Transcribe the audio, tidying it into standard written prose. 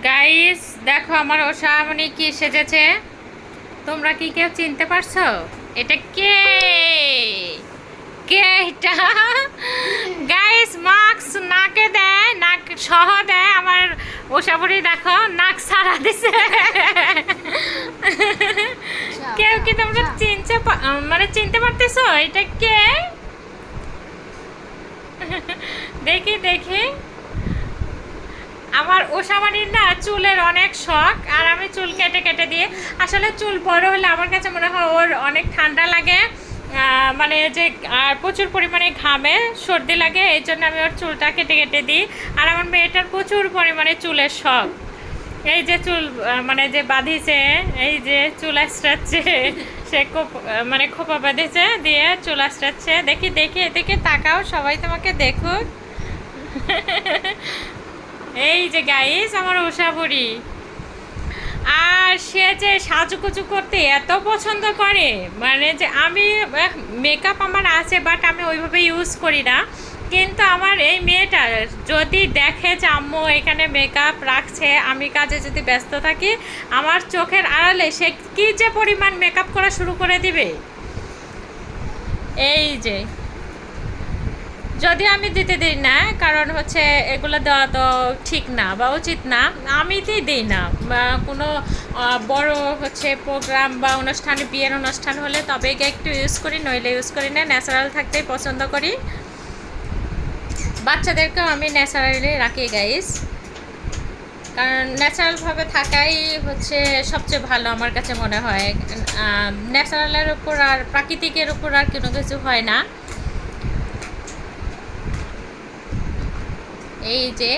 Guys দেখো আমার ওষামণি কি সেজেছে। তোমরা কি কেউ চিনতে পারছো এটা কে? কে এটা? গাইস মাস্ক নাকে দেয়, নাক সহ দেয়। আমার ওষামণি দেখো নাক সারা দিছে। কেউ কি তোমরা চিনতে পারতেছো এটা কে? দেখি দেখি। আমার ওষামানির না চুলের অনেক শখ, আর আমি চুল কেটে কেটে দিয়ে, আসলে চুল বড় হলে আমার কাছে মনে হয় ওর অনেক ঠান্ডা লাগে, মানে যে আর প্রচুর পরিমাণে ঘামে, সর্দি লাগে, এই জন্য আমি ওর চুলটা কেটে কেটে দিই। আর আমার মেয়েটার প্রচুর পরিমাণে চুলের শখ। এই যে চুল মানে যে বাঁধিছে, এই যে চুল আঁচড়াচ্ছে, সে মানে খোপা বাঁধেছে দিয়ে চুল আঁচড়াচ্ছে। দেখি দেখি এদিকে তাকাও, সবাই তোমাকে দেখুক। এই যে গাইস আমার উষাপুরি, আর সে যে সাজুগুজু করতে এত পছন্দ করে, মানে যে আমি মেকআপ আমার আছে বাট আমি ওইভাবে ইউজ করি না। কিন্তু আমার এই মেয়েটা যদি দেখে যে আম্মু এখানে মেকআপ রাখছে, আমি কাজে যদি ব্যস্ত থাকি, আমার চোখের আড়ালে সে কী যে পরিমাণ মেকআপ করা শুরু করে দিবে। এই যে যদি আমি দিতে দিই না, কারণ হচ্ছে এগুলো দেওয়া তো ঠিক না বা উচিত না, আমি দিই না। কোনো বড় হচ্ছে প্রোগ্রাম বা অনুষ্ঠানে, বিয়ের অনুষ্ঠান হলে তবে একটু ইউজ করি, নইলে ইউজ করি না। ন্যাচারাল থাকতেই পছন্দ করি। বাচ্চাদেরকেও আমি ন্যাচারালি রাখি গাইস, কারণ ন্যাচারালভাবে থাকাই হচ্ছে সবচেয়ে ভালো আমার কাছে মনে হয়। ন্যাচারালের উপর আর প্রাকৃতিকের উপর আর কোনো কিছু হয় না। এই যে